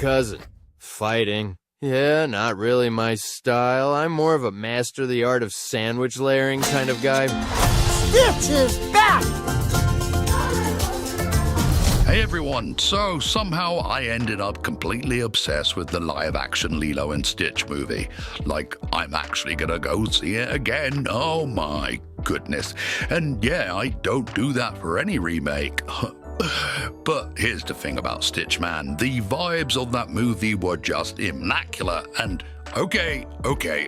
cousin. Fighting. Yeah, not really my style. I'm more of a master the art of sandwich layering kind of guy. Stitch is back! Hey everyone, so somehow I ended up completely obsessed with the live-action Lilo and Stitch movie. Like, I'm actually gonna go see it again. Oh my goodness. And yeah, I don't do that for any remake. But here's the thing about Stitch, man. The vibes of that movie were just immaculate, and okay,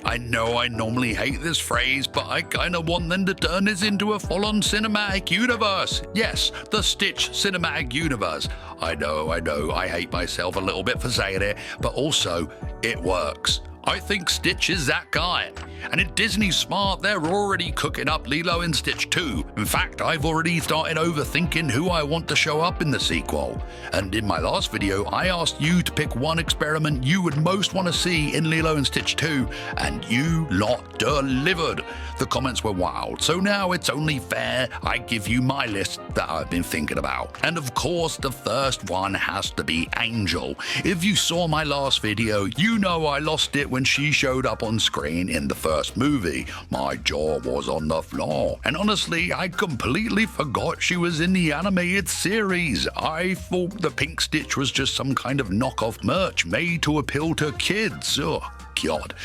I know I normally hate this phrase, but I kinda want them to turn this into a full-on cinematic universe. Yes, the Stitch cinematic universe. I know, I hate myself a little bit for saying it, but also, it works. I think Stitch is that guy. And if Disney's smart, they're already cooking up Lilo and Stitch 2. In fact, I've already started overthinking who I want to show up in the sequel. And in my last video, I asked you to pick one experiment you would most want to see in Lilo and Stitch 2, and you lot delivered. The comments were wild, so now it's only fair I give you my list that I've been thinking about. And of course, the first one has to be Angel. If you saw my last video, you know I lost it when she showed up on screen in the first movie. My jaw was on the floor. And honestly, I completely forgot she was in the animated series. I thought the pink Stitch was just some kind of knockoff merch made to appeal to kids. Oh, God.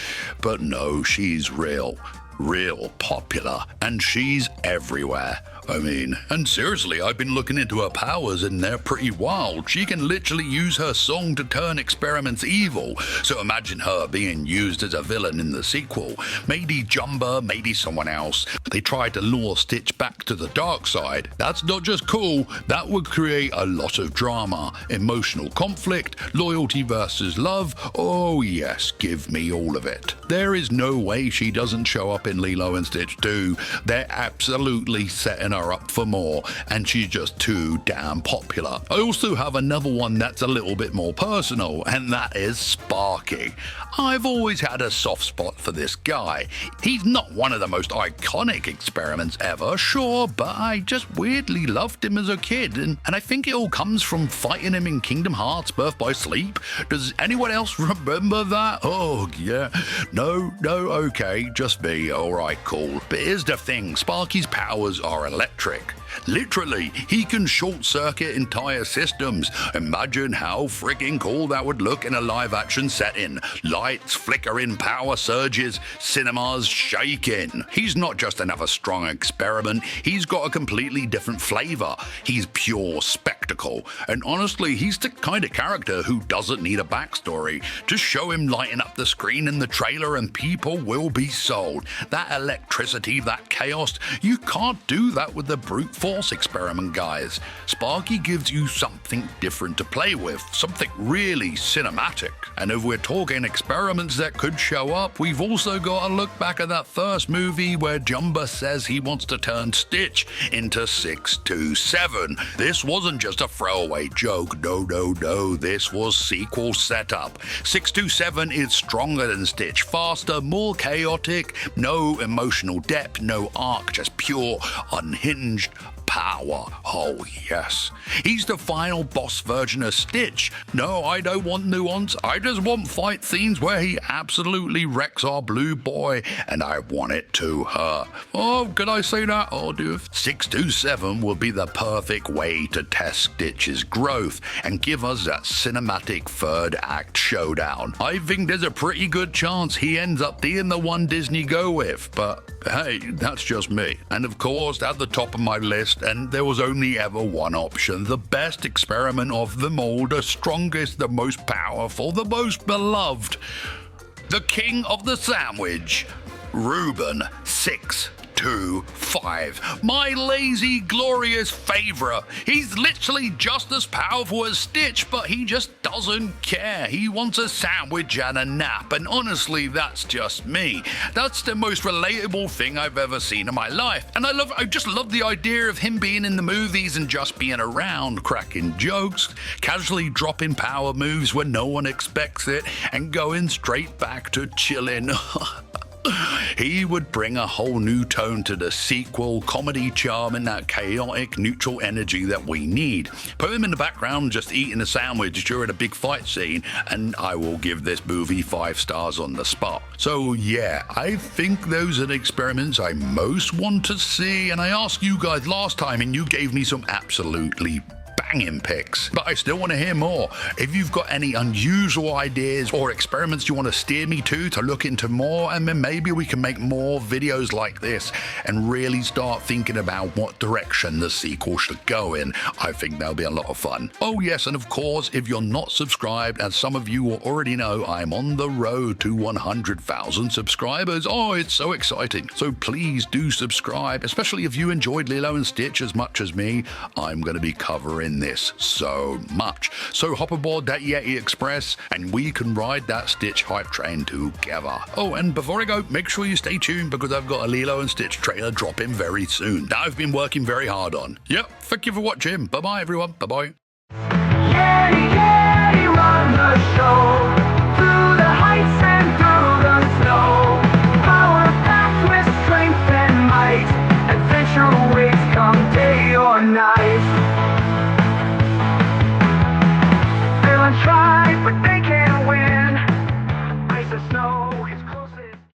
But no, she's real popular, and she's everywhere. I mean, and seriously, I've been looking into her powers and they're pretty wild. She can literally use her song to turn experiments evil. So imagine her being used as a villain in the sequel. Maybe Jumba, maybe someone else. They tried to lure Stitch back to the dark side. That's not just cool, that would create a lot of drama. Emotional conflict, loyalty versus love. Oh yes, give me all of it. There is no way she doesn't show up in Lilo and Stitch 2. They're absolutely setting her up for more, and she's just too damn popular. I also have another one that's a little bit more personal, and that is Sparky. I've always had a soft spot for this guy. He's not one of the most iconic experiments ever, sure, but I just weirdly loved him as a kid, and I think it all comes from fighting him in Kingdom Hearts Birth by Sleep. Does anyone else remember that? Oh, yeah. No, okay, just me. Alright, cool. But here's the thing, Sparky's powers are electric. Literally, he can short-circuit entire systems. Imagine how freaking cool that would look in a live-action setting. Lights flickering, power surges, cinemas shaking. He's not just another strong experiment, he's got a completely different flavor. He's pure spectacle. And honestly, he's the kind of character who doesn't need a backstory. Just show him lighting up the screen in the trailer and people will be sold. That electricity, that chaos, you can't do that with the brute force experiment, guys. Sparky gives you something different to play with, something really cinematic. And if we're talking experiments that could show up, we've also got to look back at that first movie where Jumba says he wants to turn Stitch into 627. This wasn't just a throwaway joke, no, this was sequel setup. 627 is stronger than Stitch, faster, more chaotic, no emotional depth, no arc, just pure, unhinged power. Oh yes. He's the final boss version of Stitch. No, I don't want nuance. I just want fight scenes where he absolutely wrecks our blue boy, and I want it to hurt. Oh, can I say that? Oh, dude. 627 will be the perfect way to test Stitch's growth and give us that cinematic third act showdown. I think there's a pretty good chance he ends up being the one Disney go with, but hey, that's just me. And of course, at the top of my list, and there was only ever one option, the best experiment of them all, the strongest, the most powerful, the most beloved, the king of the sandwich, Reuben 625, my lazy, glorious favorite. He's literally just as powerful as Stitch, but he just doesn't care. He wants a sandwich and a nap, and honestly, that's just me. That's the most relatable thing I've ever seen in my life, and I just love the idea of him being in the movies and just being around, cracking jokes, casually dropping power moves when no one expects it, and going straight back to chilling. He would bring a whole new tone to the sequel, comedy charm, and that chaotic, neutral energy that we need. Put him in the background just eating a sandwich during a big fight scene, and I will give this movie 5 stars on the spot. So yeah, I think those are the experiments I most want to see, and I asked you guys last time, and you gave me some absolutely banging picks, but I still want to hear more. If you've got any unusual ideas or experiments you want to steer me to look into more, and then maybe we can make more videos like this and really start thinking about what direction the sequel should go in. I think that'll be a lot of fun. Oh yes, and of course, if you're not subscribed, as some of you will already know, I'm on the road to 100,000 subscribers. Oh, it's so exciting. So please do subscribe, especially if you enjoyed Lilo and Stitch as much as me. I'm going to be covering this so much. So hop aboard that Yeti Express and we can ride that Stitch hype train together. Oh, and before I go, make sure you stay tuned because I've got a Lilo and Stitch trailer dropping very soon that I've been working very hard on. Yep, thank you for watching. Bye-bye, everyone. Bye-bye.